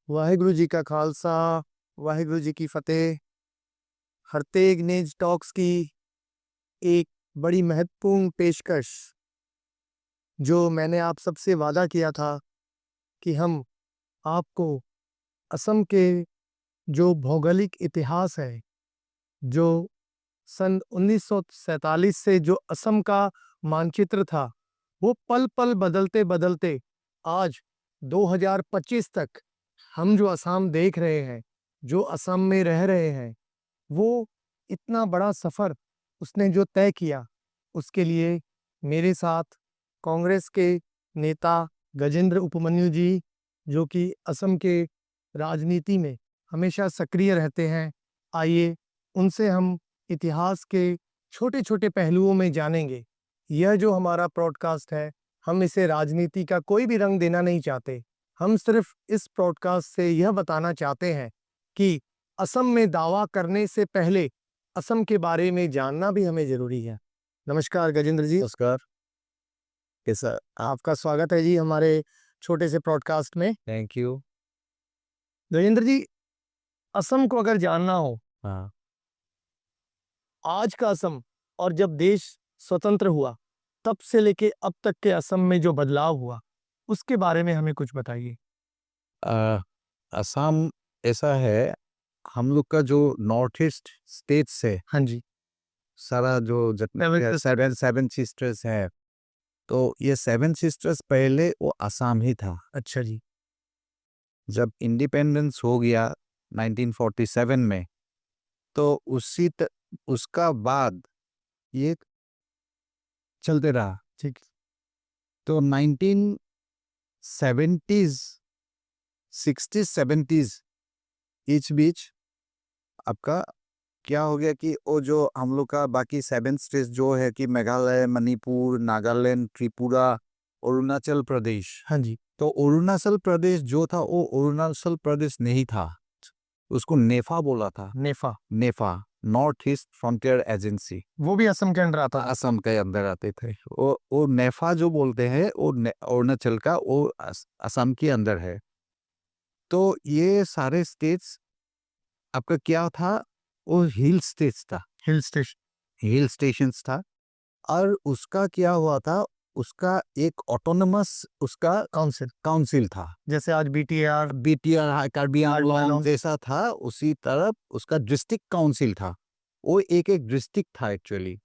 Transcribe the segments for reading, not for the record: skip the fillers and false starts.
वाहिगुरु जी का खालसा, वाहिगुरु जी की फतेह। हरतेग नेज टॉक्स की एक बड़ी महत्वपूर्ण पेशकश, जो मैंने आप सबसे वादा किया था कि हम आपको असम के जो भौगोलिक इतिहास है, जो सन 1947 से जो असम का मानचित्र था, वो पल-पल बदलते-बदलते आज 2025 तक हम जो असम देख रहे हैं, जो असम में रह रहे हैं, वो इतना बड़ा सफ़र उसने जो तय किया, उसके लिए मेरे साथ कांग्रेस के नेता गजेंद्र उपमन्यु जी, जो कि असम के राजनीति में हमेशा सक्रिय रहते हैं। आइए उनसे हम इतिहास के छोटे-छोटे पहलुओं में जानेंगे। यह जो हमारा पॉडकास्ट है, हम इसे राजनीति का कोई भी रंग देना नहीं चाहते। हम सिर्फ इस पॉडकास्ट से यह बताना चाहते हैं कि असम में दावा करने से पहले असम के बारे में जानना भी हमें ज़रूरी है। नमस्कार गजेंद्र जी। नमस्कार। कैसा? आपका स्वागत है जी हमारे छोटे से पॉडकास्ट में। Thank you. गजेंद्र जी, असम को अगर जानना हो, हाँ। आज का असम और जब देश स्वतंत्र हुआ, तब से लेके अब तक के असम में जो बदलाव हुआ, उसके बारे में हमें कुछ बताइए। असम ऐसा है, हम लोग का जो नॉर्थ ईस्ट स्टेट्स है, हाँ जी। सारा जो जितने सेवन सेवन सिस्टर्स है, तो ये सेवन सिस्टर्स पहले वो असम ही था। अच्छा जी। जब इंडिपेंडेंस हो गया 1947 में, तो उसका बाद ये चलते रहा। ठीक। तो 1970s 60s 70s इच बीच आपका क्या हो गया कि वो जो हम लोग का बाकी सेवन स्टेट्स जो है कि मेघालय, मणिपुर, नागालैंड, त्रिपुरा, अरुणाचल प्रदेश, हाँ जी। तो अरुणाचल प्रदेश जो था वो अरुणाचल प्रदेश नहीं था, उसको नेफा बोला था। नेफा, नेफा, नॉर्थ ईस्ट फ्रंटियर एजेंसी, वो भी असम के अंडर आता था। असम के अंदर आते थे। वो नेफा जो बोलते हैं वो अरुणाचल का वो असम के अंदर है। तो ये सारे स्टेट्स आपका क्या था, वो हिल स्टेट्स था, हिल स्टेशन। हिल स्टेशंस था। और उसका क्या हुआ था, उसका एक ऑटोनमस उसका काउंसिल, काउंसिल था। जैसे आज बीटीआर, बीटीआर कार्बी आंगलोंग आंगलोंग। जैसा था, उसी तरफ उसका डिस्ट्रिक्ट काउंसिल था। वो एक एक डिस्ट्रिक्ट था एक्चुअली।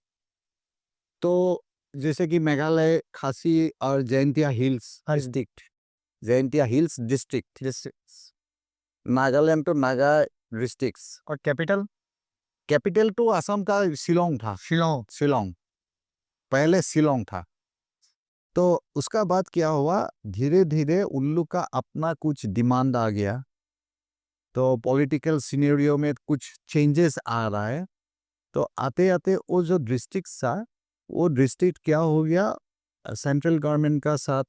तो जैसे कि मेघालय, खासी और जयंतिया हिल्स हाँ जी। District, Jaintia Hills district, Nagaland तो नागा डिस्ट्रिक्ट्स। और कैपिटल कैपिटल तो असम का शिलोंग था। शिलोंग। शिलोंग, पहले शिलोंग था। तो उसका बाद क्या हुआ, धीरे-धीरे उन लोग का अपना कुछ डिमांड आ गया। तो पॉलिटिकल सिनेरियो में कुछ चेंजेस आ रहा है। तो आते-आते वो जो डिस्ट्रिक्ट था, वो डिस्ट्रिक्ट क्या हो गया, सेंट्रल गवर्नमेंट का साथ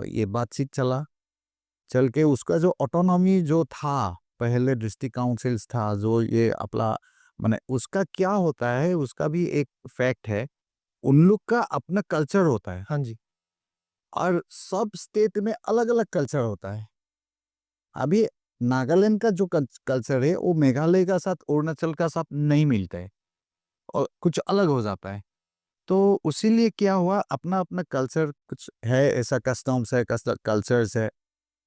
ये बातचीत चल के उसका जो ऑटोनॉमी जो था, पहले डिस्ट्रिक्ट काउंसिल्स था, जो ये अपना माने उसका क्या होता है, उसका भी एक फैक्ट है, उन लोग का अपना कल्चर होता है। हाँ जी। और सब स्टेट में अलग-अलग कल्चर होता है। अभी नागालैंड का जो कल्चर है, वो मेघालय का साथ, अरुणाचल का साथ नहीं मिलता है और कुछ अलग हो जाता है। तो उसीलिए क्या हुआ, अपना-अपना कल्चर कुछ है, ऐसा कस्टम्स है, कल्चर्स है।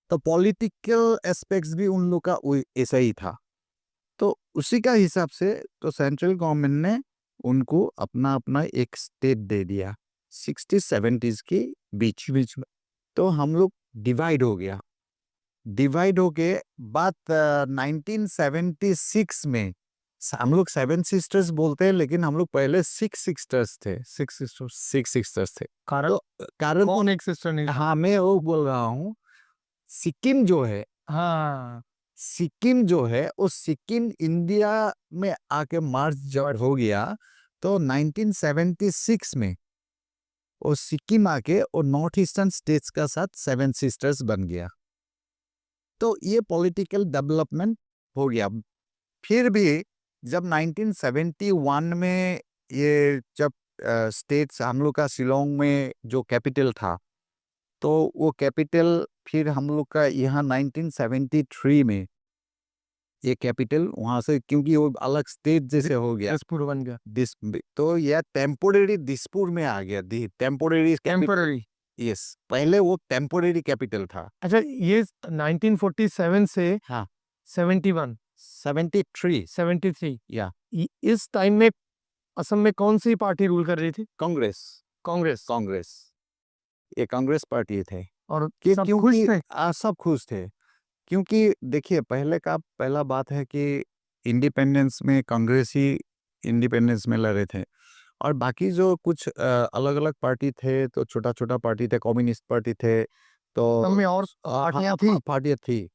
तो पॉलिटिकल एस्पेक्ट्स भी उन लोग का ऐसा ही था। तो उसी का हिसाब से तो सेंट्रल गवर्नमेंट ने उनको अपना-अपना एक स्टेट दे दिया, 60-70s के बीच में। तो हम लोग डिवाइड हो गया। डिवाइड होके बाद 1976 में हम लोग सेवन सिस्टर्स बोलते हैं, लेकिन हम लोग पहले सिक्स सिस्टर्स थे। सिक्स सिस्टर्स थे। कारण तो कारण कौन एक सिस्टर नहीं था? हाँ, मैं वो बोल रहा हूँ, सिक्किम जो है, हाँ। सिक्किम जो है, वो सिक्किम इंडिया में आके मार्च जब हो गया, तो 1976 में वो सिक्किम आके और नॉर्थ ईस्टर्न स्टेट्स का साथ सेवन सिस्टर्स बन गया। तो ये पॉलिटिकल डेवलपमेंट हो गया। फिर भी जब 1971 में ये जब स्टेट्स हम लोग का शिलोंग में जो कैपिटल था, तो वो कैपिटल फिर हम लोग का यहाँ 1973 में ये कैपिटल वहाँ से, क्योंकि वो अलग स्टेट जैसे हो गया, दिसपुर बन गया, दिस तो यह टेम्पोरेरी दिसपुर में आ गया, दी टेम्पोरेरी टेम्पररी। यस, पहले वो टेम्पोरेरी कैपिटल था। अच्छा, ये 1947 से हाँ 71, 73 73, या इस टाइम में असम में कौन सी पार्टी रूल कर रही थी? कांग्रेस, कांग्रेस। कांग्रेस, ये कांग्रेस पार्टी थे और कि सब खुश क्योंकि थे। सब खुश थे, क्योंकि देखिए पहला बात है कि इंडिपेंडेंस में कांग्रेस ही इंडिपेंडेंस में लड़े थे, और बाकी जो कुछ अलग अलग पार्टी थे, तो छोटा छोटा पार्टी थे, कम्युनिस्ट पार्टी थे, तो सब में और पार्टियां थी। पार्टियां थी,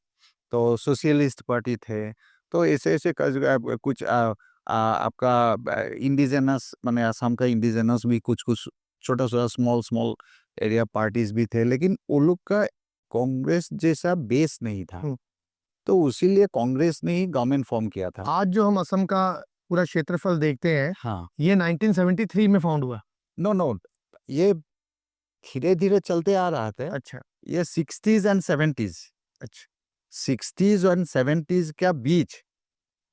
तो सोशलिस्ट पार्टी थे, तो ऐसे ऐसे कुछ आपका इंडिजिनस माने असम का इंडिजिनस भी कुछ कुछ छोटा छोटा स्मॉल स्मॉल एरिया पार्टीज भी थे, लेकिन वो लोग का कांग्रेस जैसा बेस नहीं था, तो उसीलिए कांग्रेस ने ही गवर्नमेंट फॉर्म किया था। आज जो हम असम का पूरा क्षेत्रफल देखते हैं, हाँ, ये 1973 में फाउंड हुआ। नो ये धीरे धीरे चलते आ रहा था, अच्छा, ये 60s एंड 70s, अच्छा, 60s और 70s का बीच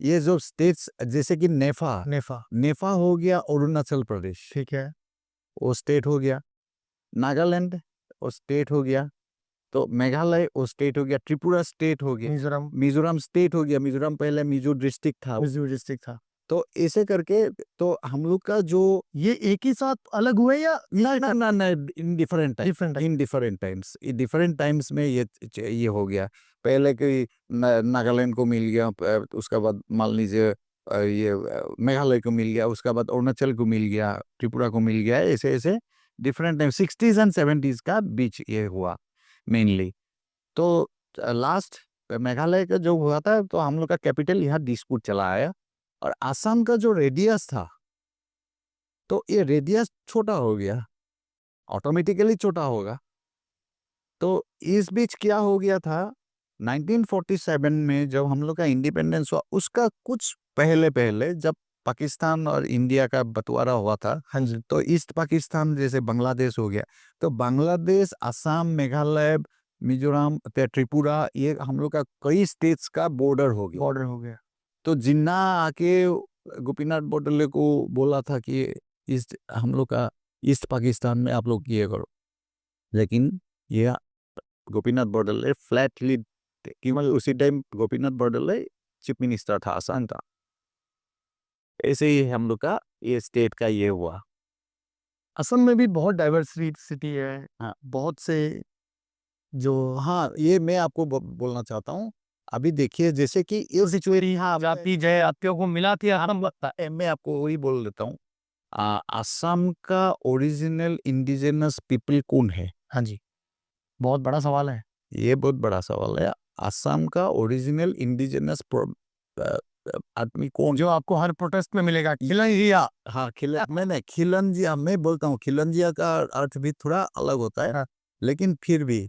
ये जो स्टेट्स जैसे कि नेफा नेफा, नेफा हो गया, अरुणाचल प्रदेश ठीक है, वो स्टेट हो गया, नागालैंड वो स्टेट हो गया, तो मेघालय वो स्टेट हो गया, त्रिपुरा स्टेट हो गया, मिजोरम, मिजोरम स्टेट हो गया, मिजोरम पहले मिजो डिस्ट्रिक्ट था, मिजोरम डिस्ट्रिक्ट था। तो ऐसे करके तो हम लोग का जो ये एक ही साथ अलग हुए या ना in different different? In different times में ये हो गया, पहले कि नागालैंड को मिल गया, उसके बाद मान लीजिए ये मेघालय को मिल गया, उसके बाद अरुणाचल को मिल गया, त्रिपुरा को मिल गया, ऐसे ऐसे different time 60s and 70s का बीच ये हुआ मेनली। तो लास्ट मेघालय का जो हुआ था, तो हम लोग का कैपिटल यहाँ दिसपुर चला आया, और आसाम का जो रेडियस था, तो ये रेडियस छोटा हो गया, ऑटोमेटिकली छोटा होगा। तो इस बीच क्या हो गया था, 1947 में जब हम लोग का इंडिपेंडेंस हुआ, उसका कुछ पहले पहले जब पाकिस्तान और इंडिया का बंटवारा हुआ था, हाँ जी, तो ईस्ट पाकिस्तान जैसे बांग्लादेश हो गया, तो बांग्लादेश, असम, मेघालय, मिजोरम, त्रिपुरा, ये हम लोग का कई स्टेट्स का बॉर्डर हो गया। बॉर्डर हो गया। तो जिन्ना आके गोपीनाथ बॉर्डर को बोला था कि ईस्ट हम लोग का ईस्ट पाकिस्तान में आप लोग ये करो, लेकिन ये गोपीनाथ बॉर्डर फ्लैटली, केवल उसी time Gopinath border chief minister था, आसान था। ऐसे ही हम लोग का ये स्टेट का ये हुआ। असम में भी बहुत डाइवर्सिटी है। हाँ। बहुत से जो हाँ, ये मैं आपको बोलना चाहता हूँ, अभी देखिए जैसे कि ये सिचुएशन, हाँ जाति जातियों को मिला थी असम। मैं आपको वही बोल देता हूँ, असम का ओरिजिनल इंडिजिनस पीपल कौन है? हाँ जी, बहुत बड़ा सवाल है। ये बहुत बड़ा सवाल है। असम का ओरिजिनल इंडिजिनस आदमी कौन? जो आपको हर प्रोटेस्ट में मिलेगा, खिलंजिया। हाँ, मैंने खिलंजिया, मैं बोलता हूँ खिलंजिया का अर्थ भी थोड़ा अलग होता है, हाँ। लेकिन फिर भी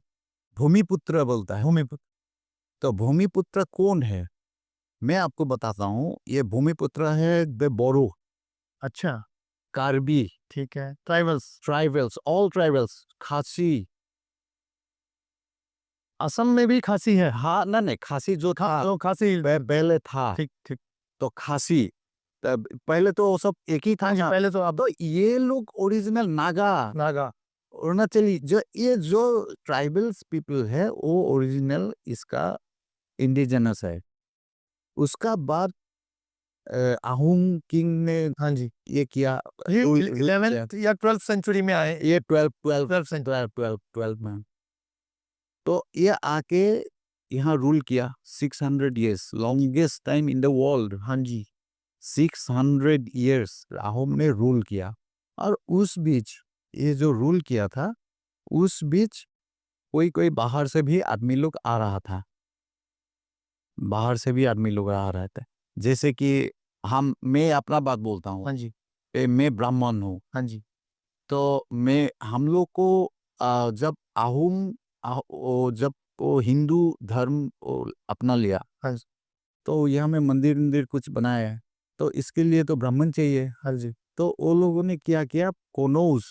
भूमिपुत्र बोलता है। भूमिपुत्र। तो भूमिपुत्र कौन है, मैं आपको बताता हूँ। ये भूमिपुत्र है द बोरो, अच्छा, कार्बी, ठीक है, ट्राइबल्स। ट्राइबल्स, ऑल ट्राइबल्स, खासी। असम में भी खासी है। हाँ, ना नहीं, खासी जो था तो खासी, पहले था, ठीक ठीक। तो खासी, तब पहले तो वो सब एक ही था हाँ जी, यहाँ। पहले तो आप तो ये लोग ओरिजिनल नागा, नागा। अरुणाचली, जो ये जो ट्राइबल्स पीपल है, वो ओरिजिनल इसका इंडिजिनस है। उसका बाद आहूम किंग ने हाँ जी, ये किया, ये रूल 11th या 12th सेंचुरी में आए। ये 12 12th सेंचुरी। 12 में, तो ये आके यहाँ रूल किया 600 years, longest time in the world. हाँ जी, 600 years आहूम ने रूल किया, और उस बीच ये जो रूल किया था, उस बीच कोई कोई बाहर से भी आदमी लोग आ रहा था, बाहर से भी आदमी लोग आ रहे थे। जैसे कि मैं अपना बात बोलता हूँ, हाँ जी, मैं ब्राह्मण हूँ, हाँ जी, तो हम लोग को जब जब वो हिंदू धर्म अपना लिया, हाँ जी, तो यहाँ में मंदिर मंदिर कुछ बनाया है, तो इसके लिए तो ब्राह्मण चाहिए। हाँ जी, तो वो लोगों ने क्या किया, कनौज,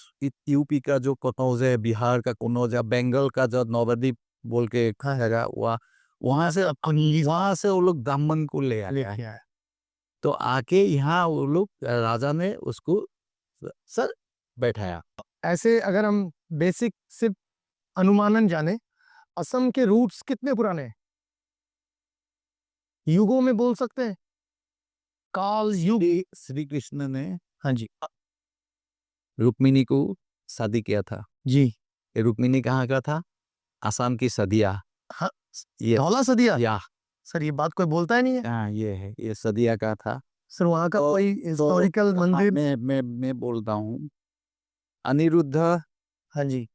यूपी का जो कनौज है, बिहार का कनौज है, बंगाल का जो नवद्वीप बोल के हाँ। जगह वहाँ से वो लोग ब्राह्मण को ले आया। तो आके यहाँ वो लोग राजा ने उसको सर बैठाया। ऐसे अगर हम बेसिक सिर्फ अनुमानन जाने, असम के रूट्स कितने पुराने हैं? युगों में बोल सकते हैं? काल युग। श्री कृष्ण ने हाँ जी। रुक्मिणी को शादी किया था। जी। ये रुक्मिणी कहाँ का था? आसाम की सदिया। हाँ, ये धौला सदिया। या सर ये बात कोई बोलता ही नहीं है। हाँ ये है, ये सदिया का था। सर वहाँ का कोई हिस्टोरिकल मंदिर? मैं बोलता हूँ, अनिरुद्ध, हाँ जी।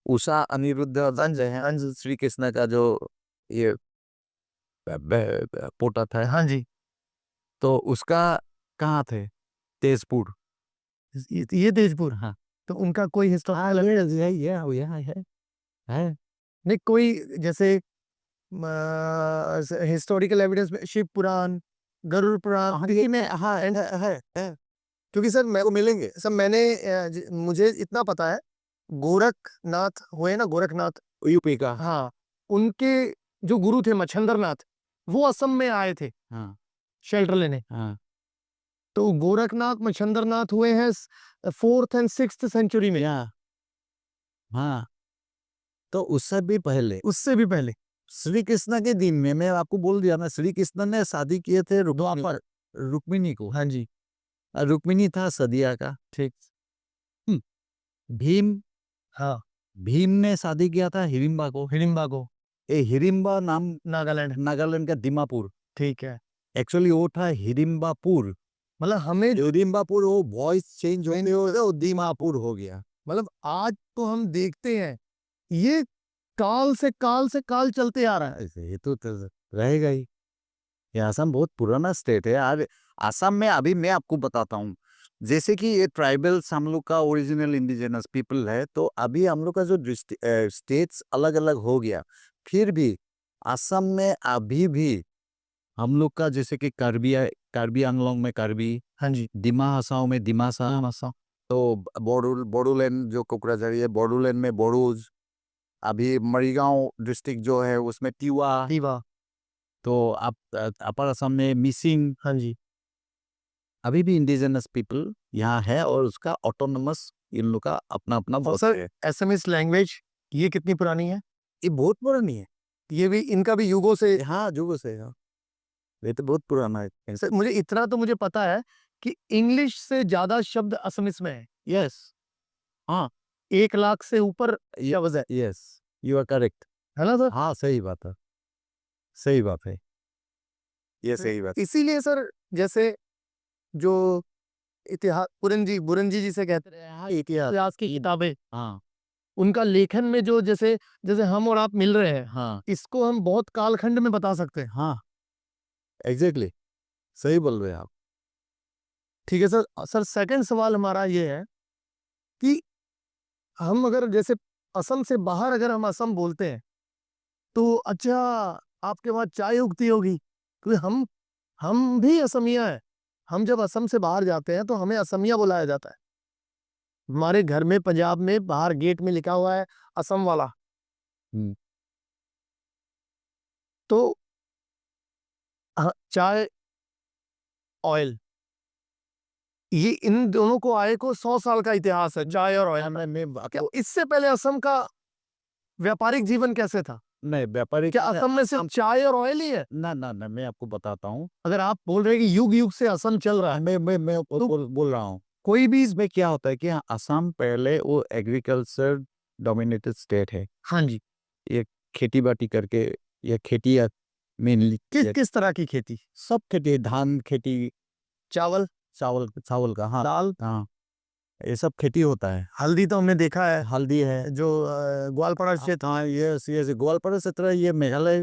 उषा अनिरुद्ध अंश है, अंश श्री कृष्ण का जो ये पोता था, हाँ जी। तो उसका कहाँ थे? तेजपुर। ये तेजपुर। हाँ तो उनका कोई हिस्टोरिकल है। नहीं, कोई जैसे हिस्टोरिकल एविडेंस में शिव पुराण, गरुड़ पुराण में है। क्योंकि सर मैं को मिलेंगे सर, मैंने मुझे इतना पता है, गोरखनाथ हुए ना, गोरखनाथ यूपी का। हाँ, उनके जो गुरु थे मच्छंदर नाथ, वो असम में आए थे हाँ शेल्टर लेने। हाँ तो गोरखनाथ मच्छंदर नाथ हुए हैं 4th and 6th सेंचुरी में। हाँ, तो उससे भी पहले, उससे भी पहले श्री कृष्ण के दिन में, मैं आपको बोल दिया ना, श्री कृष्ण ने शादी किए थे रुक्मिणी को। हाँ जी। रुक्मिणी था सदिया का। ठीक। भीम, हाँ, भीम ने शादी किया था हिडिंबा को। हिडिंबा को। ये हिडिंबा नाम नागालैंड। नागालैंड का दिमापुर। ठीक है। एक्चुअली वो था हिडिंबापुर। मतलब हमें हिडिंबापुर वो वॉइस चेंज होने वो दिमापुर हो गया। मतलब आज तो हम देखते हैं ये काल से काल चलते आ रहा है। ये तो रहेगा ही। ये असम बहुत पुराना स्टेट है यार। असम में अभी मैं आपको बताता हूँ, जैसे कि ये ट्राइबल्स हम लोग का ओरिजिनल इंडिजिनस पीपल है, तो अभी हम लोग का जो स्टेट्स अलग अलग हो गया, फिर भी असम में अभी भी हम लोग का, जैसे कि कार्बी आंगलोंग में कार्बी, हाँ जी। दिमा हसाओ में दिमासा, तो बोडोलैंड जो कोकराझारी है, बोडोलैंड में बोडोज, अभी मरीगांव डिस्ट्रिक्ट जो है उसमें टीवा, तो आप अपर असम में मिसिंग। हाँ जी। अभी भी इंडिजिनस पीपल यहाँ है और उसका ऑटोनमस इन लोग का अपना अपना और बहुत सर है। एसएमएस लैंग्वेज ये कितनी पुरानी है? ये बहुत पुरानी है। ये भी इनका भी युगों से। हाँ जुगो से, हाँ ये तो बहुत पुराना है। सर मुझे इतना तो मुझे पता है कि इंग्लिश से ज्यादा शब्द असमिस में है। यस, हाँ 1 लाख से ऊपर शब्द है। Yes, you are correct. है ना सर? हाँ सही बात है, सही बात है, ये सही बात। इसीलिए सर जैसे जो इतिहास बुरंजी जी से कहते रहे हैं इतिहास की किताबें, हाँ उनका लेखन में जो जैसे जैसे हम और आप मिल रहे हैं, हाँ इसको हम बहुत कालखंड में बता सकते हैं। हाँ एग्जैक्टली, सही बोल रहे हैं आप। ठीक है सर। सर सेकंड सवाल हमारा ये है कि हम अगर जैसे असम से बाहर अगर हम असम बोलते हैं तो अच्छा आपके वहाँ चाय उगती होगी, क्योंकि हम भी असमिया हैं। हम जब असम से बाहर जाते हैं तो हमें असमिया बुलाया जाता है। हमारे घर में पंजाब में बाहर गेट में लिखा हुआ है असम वाला। हम्म, तो चाय, ऑयल, ये इन दोनों को आए को 100 साल का इतिहास है, चाय और ऑयल में। क्या इससे पहले असम का व्यापारिक जीवन कैसे था? नहीं व्यापारी क्या असम में सिर्फ चाय और ऑयल ही है? ना ना ना, मैं आपको बताता हूँ। अगर आप बोल रहे हैं कि युग युग से असम चल रहा है, मैं बोल रहा हूँ, कोई भी इसमें क्या होता है कि असम पहले वो एग्रीकल्चर डोमिनेटेड स्टेट है। हाँ जी। ये खेती बाड़ी करके, ये खेती मेनली किस तरह की खेती? सब खेती, धान खेती, चावल, चावल का, हाँ दाल, हाँ ये सब खेती होता है। हल्दी तो हमने देखा है, हल्दी है जो ग्वालपाड़ा क्षेत्र। हाँ ये ग्वालपाड़ा से तरह, ये मेघालय,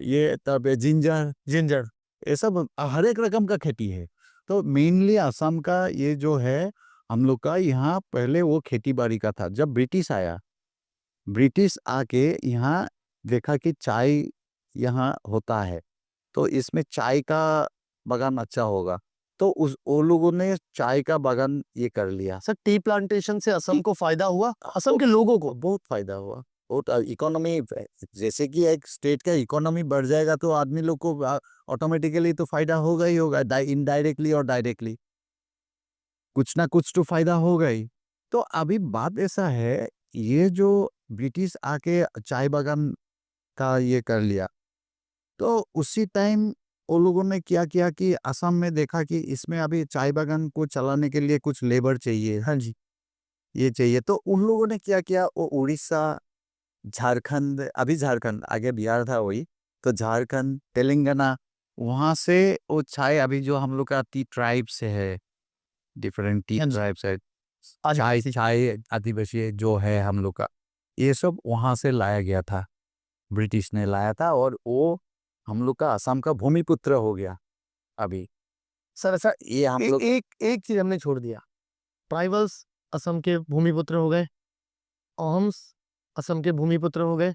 ये तब जिंजर, ये सब हर एक रकम का खेती है। तो मेनली असम का ये जो है, हम लोग का यहाँ पहले वो खेती बाड़ी का था। जब ब्रिटिश आया, ब्रिटिश आके यहाँ देखा कि चाय यहाँ होता है, तो इसमें चाय का बागान अच्छा होगा, तो वो लोगों ने चाय का बागान ये कर लिया। सर टी प्लांटेशन से असम को फायदा हुआ? असम के लोगों को बहुत फायदा हुआ। वो तो इकोनॉमी, जैसे कि एक स्टेट का इकोनॉमी बढ़ जाएगा तो आदमी लोग को ऑटोमेटिकली तो फायदा होगा ही होगा, इनडायरेक्टली और डायरेक्टली कुछ ना कुछ तो फायदा होगा ही। तो अभी बात ऐसा है, ये जो ब्रिटिश आके चाय बागान का ये कर लिया, तो उसी टाइम वो लोगों ने क्या किया कि असम में देखा कि इसमें अभी चाय बागान को चलाने के लिए कुछ लेबर चाहिए, हाँ जी। ये चाहिए। तो उन लोगों ने क्या किया, वो उड़ीसा, झारखंड, अभी झारखंड आगे बिहार था वही, तो झारखंड, तेलंगाना, वहाँ से वो चाय, अभी जो हम लोग का टी ट्राइब से है, डिफरेंट टी हाँ जी। ट्राइब से चाय आदिवासी। चाय आदिवासी जो है हम लोग का, ये सब वहाँ से लाया गया था, ब्रिटिश ने लाया था, और वो हम लोग का असम का भूमिपुत्र हो गया अभी। सर ऐसा ये हम लोग एक एक चीज हमने छोड़ दिया। ट्राइबल्स असम के भूमिपुत्र हो गए, अहम्स असम के भूमिपुत्र हो गए,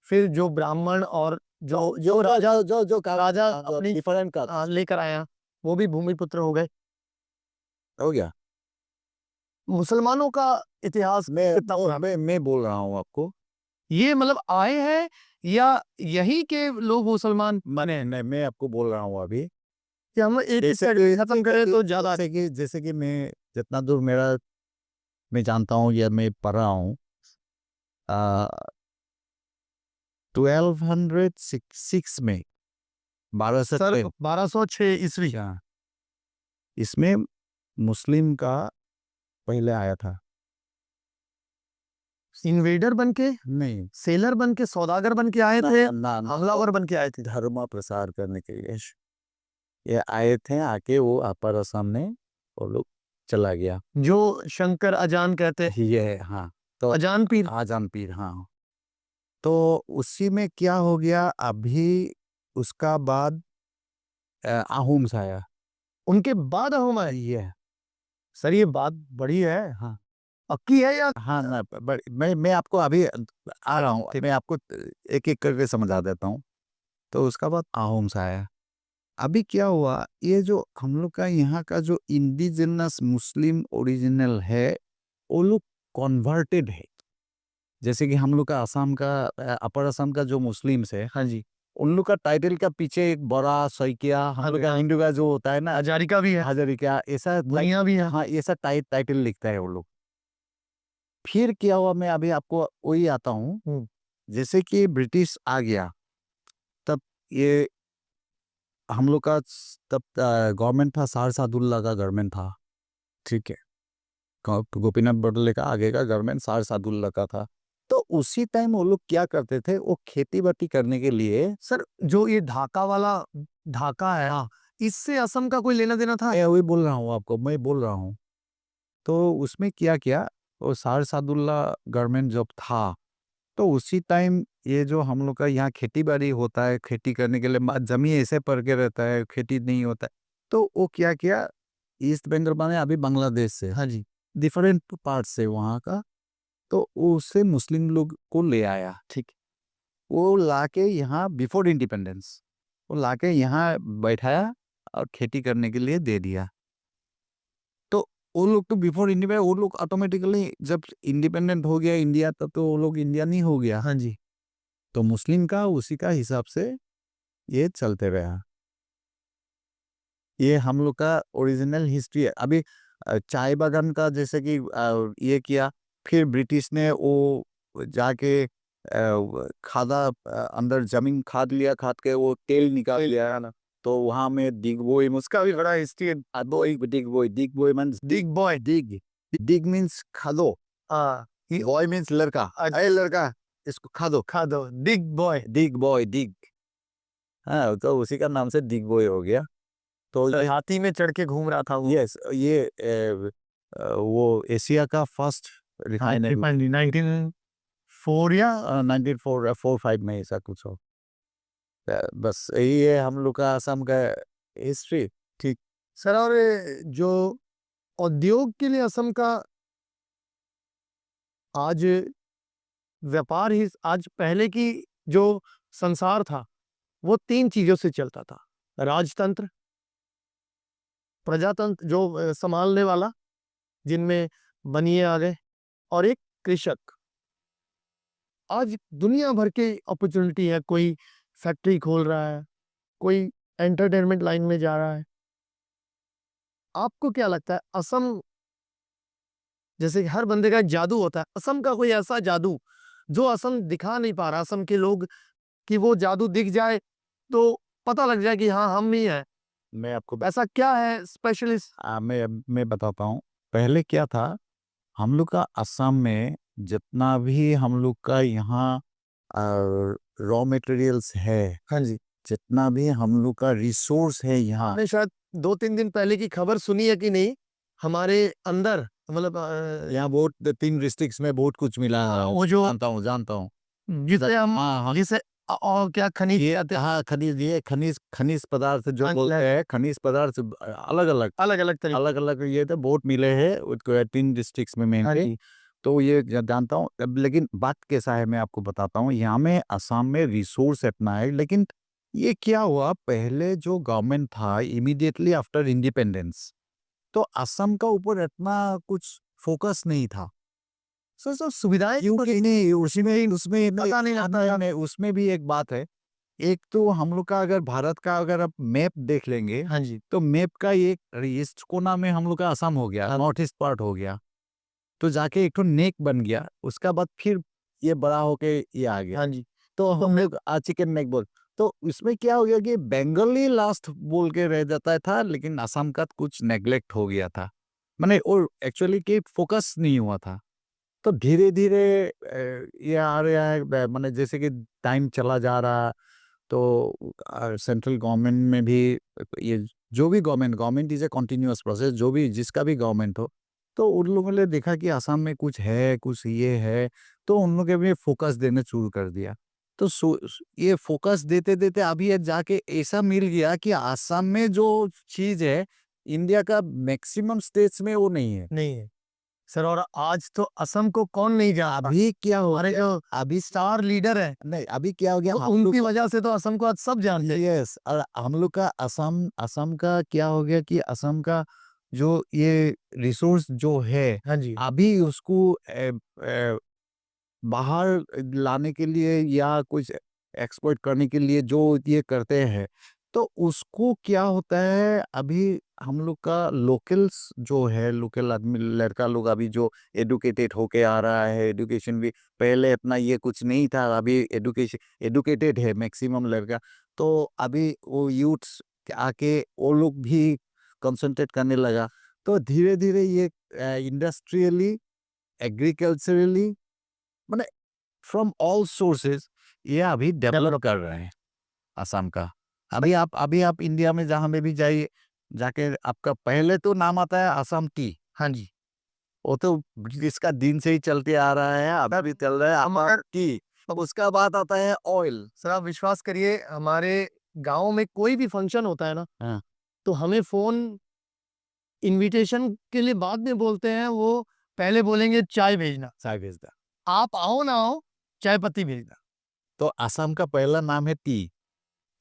फिर जो ब्राह्मण और जो राजा जो राजा अपनी डिफरेंट का लेकर आया वो भी भूमिपुत्र हो गए। हो गया। मुसलमानों का इतिहास कितना पुराना? मैं बोल रहा हूँ आपको, ये मतलब आए हैं या यही के लोग मुसलमान मैंने नहीं, मैं आपको बोल रहा हूँ अभी, कि हम एक जैसे खत्म करें तो ज्यादा जैसे कि मैं जितना दूर मैं जानता हूँ या मैं पढ़ रहा हूँ, 1206 में, 1200 सर में, 1206 ईस्वी हाँ, इसमें मुस्लिम का पहले आया था। इन्वेडर बन के, नहीं, सेलर बन के, सौदागर बन के आए थे, हमलावर बन के आए थे। धर्म प्रसार करने के लिए ये आए थे, आके वो अपर असम में वो लोग चला गया, जो शंकर अजान कहते हैं, ये है, हाँ। तो अजान पीर। आजान पीर, हाँ। तो उसी में क्या हो गया, अभी उसका बाद आहूम्स आया, उनके बाद हम आए। ये, सर ये बात बड़ी है, हाँ पक्की है या? हाँ ना, मैं आपको अभी आ रहा हूँ, मैं आपको एक एक करके समझा देता हूँ। तो उसका बाद आहूम्स आया। अभी क्या हुआ, ये जो हम लोग का यहाँ का जो इंडिजिनस मुस्लिम ओरिजिनल है, वो लोग कन्वर्टेड है। जैसे कि हम लोग का असम का अपर असम का जो मुस्लिम्स है, हाँ जी। उन लोग का टाइटल का पीछे एक बड़ा सैकिया, हम लोग का हिंदू का जो होता है ना, हजारिका भी है, हजारिका, ऐसा भुइयां भी है। हाँ, ऐसा टाइटल लिखता है वो लोग। फिर क्या हुआ, मैं अभी आपको वही आता हूँ, जैसे कि ब्रिटिश आ गया, तब ये हम लोग का तब गवर्नमेंट था, सार सादुल्ला का गवर्नमेंट था, ठीक है। गोपीनाथ बड़ौले का आगे का गवर्नमेंट सार सादुल्ला का था। तो उसी टाइम वो लोग क्या करते थे, वो खेती बाड़ी करने के लिए, सर जो ये ढाका वाला ढाका है, हाँ, इससे असम का कोई लेना देना था? मैं वही बोल रहा हूँ आपको, मैं बोल रहा हूँ। तो उसमें क्या किया, वो सार सादुल्ला गवर्नमेंट जब था, तो उसी टाइम ये जो हम लोग का यहाँ खेती बाड़ी होता है, खेती करने के लिए जमीन ऐसे पड़ के रहता है, खेती नहीं होता है। तो वो क्या किया, ईस्ट बंगाल माने अभी बांग्लादेश से, हाँ जी। डिफरेंट पार्ट से वहाँ का, तो उससे मुस्लिम लोग को ले आया, ठीक। वो लाके यहाँ बिफोर इंडिपेंडेंस, वो लाके यहाँ बैठाया और खेती करने के लिए दे दिया। तो वो लोग तो बिफोर इंडिपेंडेंस, वो लोग ऑटोमेटिकली जब इंडिपेंडेंट हो गया इंडिया, तब तो वो लोग इंडिया नहीं हो गया। हाँ जी। तो मुस्लिम का उसी का हिसाब से ये चलते रहा। ये हम लोग का ओरिजिनल हिस्ट्री है। अभी चाय बागान का जैसे कि ये किया, फिर ब्रिटिश ने वो जाके खादा, अंदर जमीन खाद लिया, खाद के वो तेल निकाल लिया ना, तो वहां में दिग्बोई, उसका भी बड़ा हिस्ट्री है। Digboi means big boy. दिग मीन्स खादो, हाँ, बॉय मीन्स लड़का, अरे लड़का इसको खादो, खा दो बिग बॉय। दिग, हाँ, तो उसी का नाम से दिग्बोई हो गया। तो हाथी में चढ़ के घूम रहा था वो। यस, ये वो एशिया का फर्स्ट रिफाइनरी, 1904 या 1945 में ऐसा कुछ हो। बस यही है हम लोग का असम का हिस्ट्री। ठीक। सर और जो उद्योग के लिए असम का आज व्यापार ही, आज पहले की जो संसार था वो 3 चीजों से चलता था। राजतंत्र, प्रजातंत्र जो संभालने वाला, जिनमें बनिए आ गए, और एक कृषक। आज दुनिया भर के अपॉर्चुनिटी है, कोई फैक्ट्री खोल रहा है, कोई एंटरटेनमेंट लाइन में जा रहा है। आपको क्या लगता है असम, जैसे कि हर बंदे का एक जादू होता है, असम का कोई ऐसा जादू जो असम दिखा नहीं पा रहा, असम के लोग, कि वो जादू दिख जाए तो पता लग जाए कि हाँ हम ही हैं, मैं आपको ऐसा क्या है स्पेशलिस्ट? मैं बताता हूँ। पहले क्या था, हम लोग का असम में जितना भी हम लोग का यहाँ रॉ मटेरियल्स है, हाँ जी, जितना भी हम लोग का रिसोर्स है यहाँ, आपने शायद 2-3 दिन पहले की खबर सुनी है कि नहीं, हमारे अंदर मतलब यहाँ बहुत 3 डिस्ट्रिक्ट्स में बहुत कुछ मिला है। वो जो जानता हूँ। जिसे हम हाँ, हाँ। जिसे और क्या खनिज ये हाँ, खनिज पदार्थ जो हाँ, बोलते हैं, खनिज पदार्थ अलग-अलग अलग-अलग तरीके। अलग-अलग ये तो बहुत मिले हैं, उसको 3 डिस्ट्रिक्ट्स में हाँ मेनली। जी, तो ये जानता हूँ। अब लेकिन बात कैसा है मैं आपको बताता हूँ। यहाँ में असम में रिसोर्स इतना है, लेकिन ये क्या हुआ, पहले जो गवर्नमेंट था इमीडिएटली आफ्टर इंडिपेंडेंस, तो असम का ऊपर इतना कुछ फोकस नहीं था। सर सुविधाएं क्योंकि नहीं, उसमें पता नहीं लगता है। नहीं, उसमें भी एक बात है। एक तो हम लोग का अगर भारत का अगर आप मैप देख लेंगे, हाँ जी, तो मैप का एक ईस्ट कोना में हम लोग का असम हो गया, हाँ, नॉर्थ ईस्ट पार्ट हो गया। तो जाके एक तो नेक बन गया, उसका बाद फिर ये बड़ा होके ये आ गया। हाँ जी, तो हम लोग चिकन नेक बोल, तो इसमें क्या हो गया कि बंगाली लास्ट बोल के रह जाता था, लेकिन असम का कुछ नेग्लेक्ट हो गया था। माने और एक्चुअली कि फोकस नहीं हुआ था। तो धीरे-धीरे ये आ रहा है, माने जैसे कि टाइम चला जा रहा, तो सेंट्रल गवर्नमेंट में भी ये जो भी government is a continuous process, जो भी जिसका भी गवर्नमेंट हो, तो उन लोगों ने देखा कि असम में कुछ है, कुछ ये है, तो उन लोगों ने भी फोकस देना शुरू कर दिया। तो ये फोकस देते-देते अभी ये जाके ऐसा मिल गया कि असम में जो चीज़ है, इंडिया का मैक्सिमम स्टेट्स में वो नहीं है। नहीं है। सर और आज तो असम को कौन नहीं जानता? अभी क्या हो हमारे गया, जो अभी स्टार लीडर है, नहीं, अभी क्या हो गया, तो हम लोग उनकी वजह से तो असम को आज सब जानते हैं। यस, हम लोग का असम असम का क्या हो गया कि असम का जो ये रिसोर्स जो है, हाँ जी, अभी उसको बाहर लाने के लिए या कुछ एक्सपोर्ट करने के लिए जो ये करते हैं, तो उसको क्या होता है, अभी हम लोग का लोकल्स जो है, लोकल आदमी लड़का लोग अभी जो एडुकेटेड होके आ रहा है, एजुकेशन भी पहले इतना ये कुछ नहीं था, अभी एडुकेटेड है मैक्सिमम लड़का। तो अभी वो यूथ्स आके वो लोग भी कंसंट्रेट करने लगा। तो धीरे-धीरे ये इंडस्ट्रियली, एग्रीकल्चरली, माने फ्रॉम ऑल सोर्सेस ये अभी डेवलप कर रहे हैं असम का। अभी आप इंडिया में जहाँ में भी जाइए, जाके आपका पहले तो नाम आता है असम टी। हाँ जी। वो तो ब्रिटिश का दिन से ही चलते आ रहा है, अभी भी चल रहा है हम असम अगर टी। उसका बाद आता है ऑयल। सर आप विश्वास करिए, हमारे गाँव में कोई भी फंक्शन होता है ना, हाँ, तो हमें फ़ोन इन्विटेशन के लिए बाद में बोलते हैं, वो पहले बोलेंगे चाय भेजना। चाय भेजता। आप आओ ना आओ, चाय पत्ती भेजना। तो असम का पहला नाम है टी,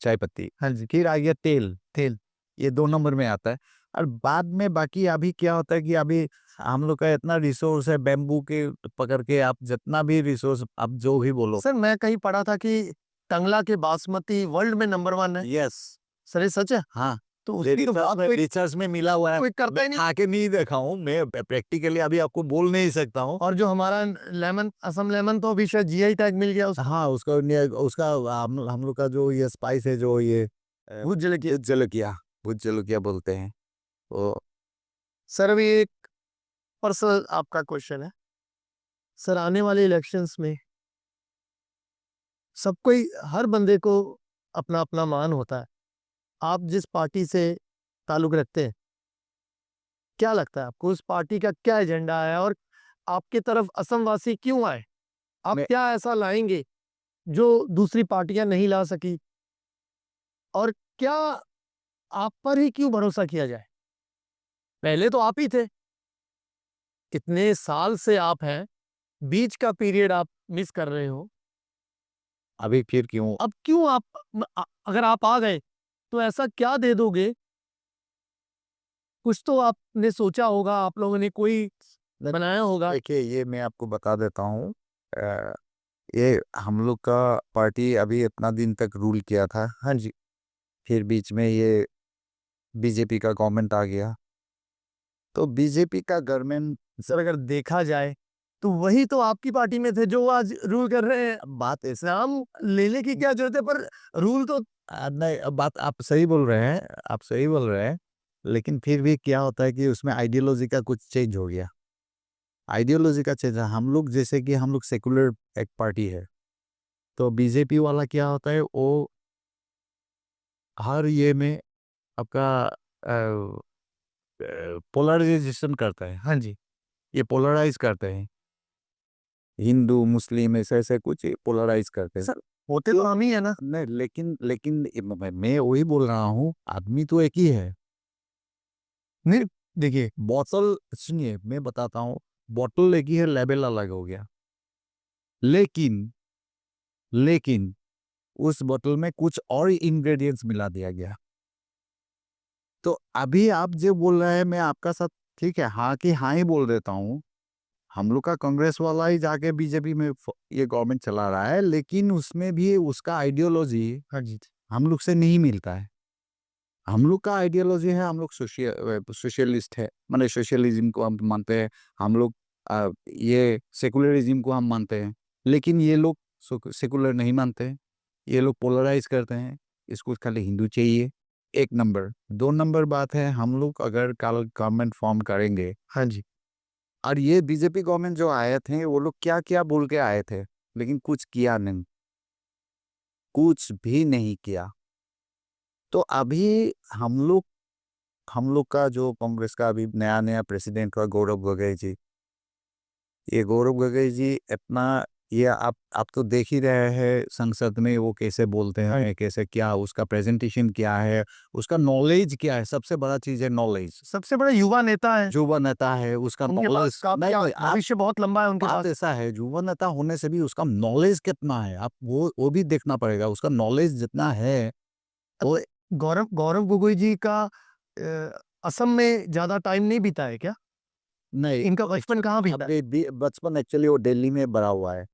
चाय पत्ती। हाँ जी, फिर आ गया तेल, ये 2 नंबर में आता है। और बाद में बाकी अभी क्या होता है कि अभी हम लोग का इतना रिसोर्स है, बैम्बू के पकड़ के आप जितना भी रिसोर्स आप जो भी बोलो। सर मैं कहीं पढ़ा था कि टंगला के बासमती वर्ल्ड में नंबर 1 है। यस, सर ये सच है? हाँ, तो उसकी तो बात कोई रिसर्च में मिला हुआ है। कोई करता ही मैं नहीं। खा के नहीं देखा हूँ, मैं प्रैक्टिकली अभी आपको बोल नहीं सकता हूँ। और जो हमारा लेमन, असम लेमन, तो अभी शायद जीआई टैग मिल गया उसको। हाँ, उसका हम लोग का जो ये स्पाइस है, जो ये भूत जलेबी। भुत जलकिया बोलते हैं। तो सर अभी एक पर्सनल आपका क्वेश्चन है। सर आने वाले इलेक्शंस में सबको ही, हर बंदे को अपना अपना मान होता है। आप जिस पार्टी से ताल्लुक रखते हैं, क्या लगता है आपको उस पार्टी का क्या एजेंडा है, और आपकी तरफ असम वासी क्यों आए? आप मैं क्या ऐसा लाएंगे जो दूसरी पार्टियां नहीं ला सकी, और क्या आप पर ही क्यों भरोसा किया जाए? पहले तो आप ही थे, कितने साल से आप हैं, बीच का पीरियड आप मिस कर रहे हो। अभी फिर क्यों? अब क्यों आप अगर आप आ गए तो ऐसा क्या दे दोगे? कुछ तो आपने सोचा होगा, आप लोगों ने कोई बनाया होगा। देखिए, ये मैं आपको बता देता हूँ। ये हम लोग का पार्टी अभी इतना दिन तक रूल किया था, हाँ जी। फिर बीच में ये बीजेपी का गवर्नमेंट आ गया, तो बीजेपी का गवर्नमेंट सर अगर देखा जाए तो वही तो आपकी पार्टी में थे जो आज रूल कर रहे हैं। बात ऐसा नाम लेने की क्या जरूरत है, पर रूल तो नहीं, बात आप सही बोल रहे हैं, आप सही बोल रहे हैं, लेकिन फिर भी क्या होता है कि उसमें आइडियोलॉजी का कुछ चेंज हो गया। आइडियोलॉजी का चेंज, हम लोग जैसे कि हम लोग सेकुलर एक पार्टी है, तो बीजेपी वाला क्या होता है, वो हर ये में आपका पोलराइजेशन करता है। हाँ जी। ये पोलराइज करते हैं, हिंदू मुस्लिम ऐसे ऐसे कुछ पोलराइज करते हैं। सर होते तो हम ही है ना। नहीं, लेकिन लेकिन मैं वही बोल रहा हूँ, आदमी तो एक ही है। नहीं देखिए, बॉटल सुनिए, मैं बताता हूँ, बॉटल एक ही है, लेबल अलग हो गया, लेकिन लेकिन उस बोतल में कुछ और इंग्रेडिएंट्स मिला दिया गया। तो अभी आप जो बोल रहे हैं, मैं आपका साथ ठीक है, हाँ कि हाँ ही बोल देता हूँ। हम लोग का कांग्रेस वाला ही जाके बीजेपी में ये गवर्नमेंट चला रहा है, लेकिन उसमें भी उसका आइडियोलॉजी हाँ जी। हम लोग से नहीं मिलता है। हम लोग का आइडियोलॉजी है, हम लोग सोशलिस्ट है, माने सोशलिज्म को हम मानते हैं। हम लोग ये सेकुलरिज्म को हम मानते हैं, लेकिन ये लोग सेकुलर नहीं मानते हैं। ये लोग पोलराइज करते हैं, इसको खाली हिंदू चाहिए। एक नंबर, दो नंबर बात है, हम लोग अगर कल गवर्नमेंट फॉर्म करेंगे, हाँ जी। और ये बीजेपी गवर्नमेंट जो आए थे, वो लोग क्या क्या बोल के आए थे, लेकिन कुछ किया नहीं, कुछ भी नहीं किया। तो अभी हम लोग का जो कांग्रेस का अभी नया नया प्रेसिडेंट हुआ, गौरव गोगोई जी, ये गौरव गोगोई जी इतना, ये आप तो देख ही रहे हैं संसद में वो कैसे बोलते हैं, कैसे क्या उसका प्रेजेंटेशन क्या है, उसका नॉलेज क्या है। सबसे बड़ा चीज है नॉलेज। सबसे बड़ा युवा नेता है। युवा नेता है, उसका उनके नॉलेज पास भविष्य बहुत लंबा है उनके बात पास। ऐसा है, युवा नेता होने से भी उसका नॉलेज कितना है, आप वो भी देखना पड़ेगा। उसका नॉलेज जितना है, वो गौरव गौरव गोगोई जी का असम में ज्यादा टाइम नहीं बीता है क्या? नहीं, इनका बचपन कहाँ बीता है? बचपन एक्चुअली वो दिल्ली में बड़ा हुआ है।